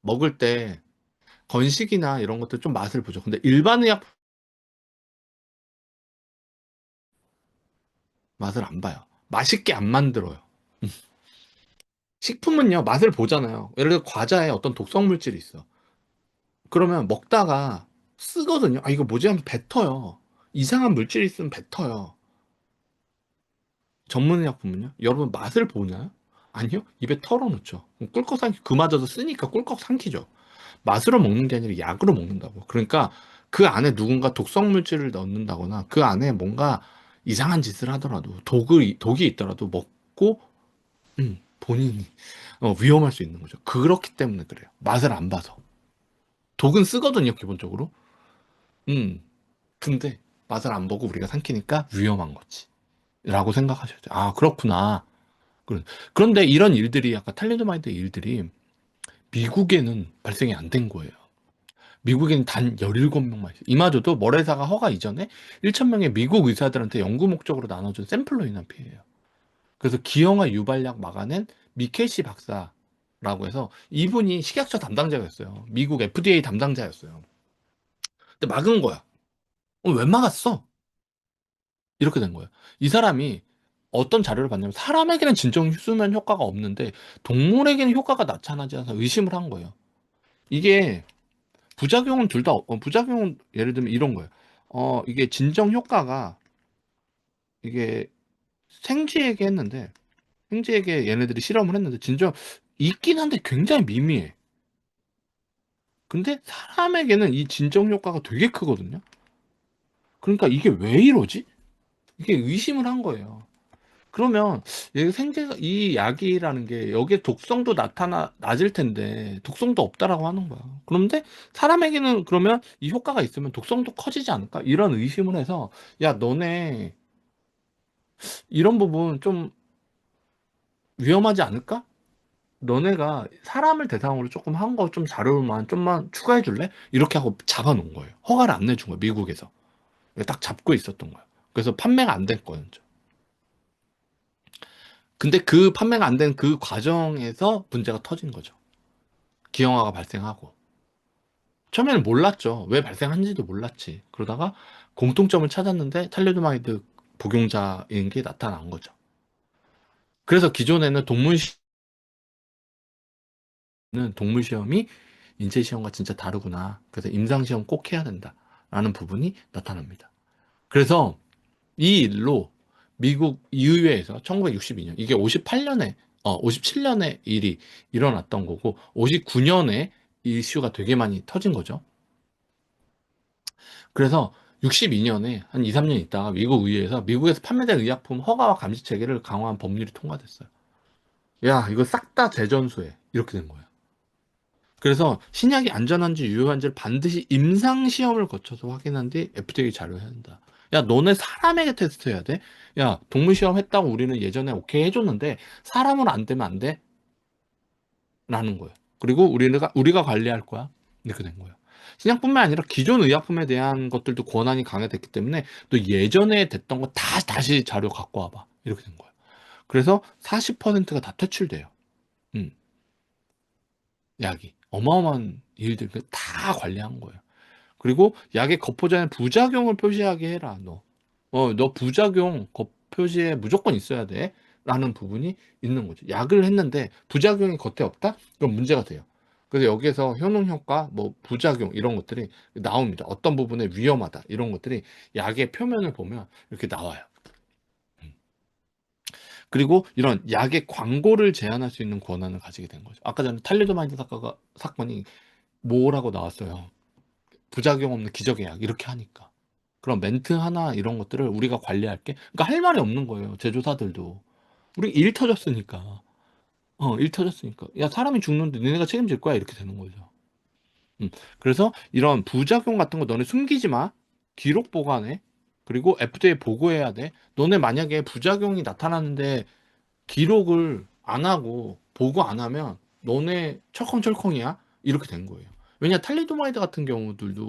먹을 때 건식이나 이런 것들 좀 맛을 보죠. 근데 일반 의약 맛을 안 봐요. 맛있게 안 만들어요. 식품은요, 맛을 보잖아요. 예를 들어 과자에 어떤 독성 물질이 있어. 그러면 먹다가 쓰거든요. 아, 이거 뭐지 하면 뱉어요. 이상한 물질이 있으면 뱉어요. 전문의약품은요? 여러분 맛을 보나요? 아니요? 입에 털어놓죠. 꿀꺽 삼키, 그마저도 쓰니까 꿀꺽 삼키죠. 맛으로 먹는 게 아니라 약으로 먹는다고. 그러니까 그 안에 누군가 독성 물질을 넣는다거나 그 안에 뭔가 이상한 짓을 하더라도 독이 있더라도 먹고 본인이 위험할 수 있는 거죠. 그렇기 때문에 그래요. 맛을 안 봐서. 독은 쓰거든요, 기본적으로. 음, 근데 맛을 안 보고 우리가 삼키니까 위험한 거지. 라고 생각하셔야죠. 아, 그렇구나. 그런데 이런 일들이, 아까 탈리도마이드 일들이 미국에는 발생이 안 된 거예요. 미국에는 단 17명만 있어요. 이마저도 머레사가 허가 이전에 1,000명의 미국 의사들한테 연구 목적으로 나눠준 샘플로 인한 피해예요. 그래서 기형아 유발약 막아낸 미켈시 박사라고 해서 이분이 식약처 담당자였어요. 미국 FDA 담당자였어요. 근데 막은 거야. 왜 막았어? 이렇게 된 거예요. 이 사람이 어떤 자료를 봤냐면 사람에게는 진정 수면 효과가 없는데 동물에게는 효과가 나타나지 않아서 의심을 한 거예요. 이게 부작용은 둘 다, 부작용은 예를 들면 이런 거예요. 이게 진정 효과가 이게 생쥐에게 했는데 생쥐에게 얘네들이 실험을 했는데 진정 있긴 한데 굉장히 미미해. 근데 사람에게는 이 진정 효과가 되게 크거든요. 그러니까 이게 왜 이러지? 이게 의심을 한 거예요. 그러면 이 약이라는 게 여기에 독성도 낮을 텐데 독성도 없다라고 하는 거야. 그런데 사람에게는 그러면 이 효과가 있으면 독성도 커지지 않을까? 이런 의심을 해서 야, 너네 이런 부분 좀 위험하지 않을까? 너네가 사람을 대상으로 조금 한 거 좀 자료만 좀만 추가해 줄래? 이렇게 하고 잡아놓은 거예요. 허가를 안 내준 거예요, 미국에서. 딱 잡고 있었던 거예요. 그래서 판매가 안 된 거예요. 근데 그 판매가 안 된 그 과정에서 문제가 터진 거죠. 기형아가 발생하고. 처음에는 몰랐죠. 왜 발생한지도 몰랐지. 그러다가 공통점을 찾았는데 탈리도마이드 복용자인 게 나타난 거죠. 그래서 기존에는 동물 시험이 인체 시험과 진짜 다르구나. 그래서 임상 시험 꼭 해야 된다라는 부분이 나타납니다. 그래서 이 일로 미국 의회에서 1962년, 이게 58년에 57년에 일이 일어났던 거고 59년에 이슈가 되게 많이 터진 거죠. 그래서 62년에 한 2, 3년 있다가 미국 의회에서 미국에서 판매된 의약품 허가와 감시 체계를 강화한 법률이 통과됐어요. 야, 이거 싹 다 재전수해. 이렇게 된 거예요. 그래서 신약이 안전한지 유효한지를 반드시 임상 시험을 거쳐서 확인한 뒤 FDA 자료해야 한다. 야, 너네 사람에게 테스트해야 돼? 야, 동물 시험 했다고 우리는 예전에 오케이 해줬는데 사람으로 안 되면 안 돼? 라는 거예요. 그리고 우리가 관리할 거야. 이렇게 된 거예요. 신약뿐만 아니라 기존 의약품에 대한 것들도 권한이 강화됐기 때문에 또 예전에 됐던 거 다시 자료 갖고 와봐. 이렇게 된 거예요. 그래서 40%가 다 퇴출돼요. 음, 약이. 어마어마한 일들 다 관리한 거예요. 그리고 약의 겉포장에 부작용을 표시하게 해라, 너. 너 부작용 겉표시에 무조건 있어야 돼. 라는 부분이 있는 거죠. 약을 했는데 부작용이 겉에 없다? 그럼 문제가 돼요. 그래서 여기에서 효능 효과, 뭐 부작용 이런 것들이 나옵니다. 어떤 부분에 위험하다 이런 것들이 약의 표면을 보면 이렇게 나와요. 그리고 이런 약의 광고를 제한할 수 있는 권한을 가지게 된 거죠. 아까 전에 탈리도마이드 사건이 뭐라고 나왔어요. 부작용 없는 기적의 약 이렇게 하니까. 그런 멘트 하나 이런 것들을 우리가 관리할게. 그러니까 할 말이 없는 거예요. 제조사들도. 우리 일 터졌으니까. 일 터졌으니까. 야, 사람이 죽는데 너네가 책임질 거야. 이렇게 되는 거죠. 음. 그래서 이런 부작용 같은 거 너네 숨기지 마. 기록 보관해. 그리고 FDA 보고해야 돼. 너네 만약에 부작용이 나타나는데 기록을 안 하고 보고 안 하면 너네 철컹철컹이야. 이렇게 된 거예요. 왜냐 탈리도마이드 같은 경우들도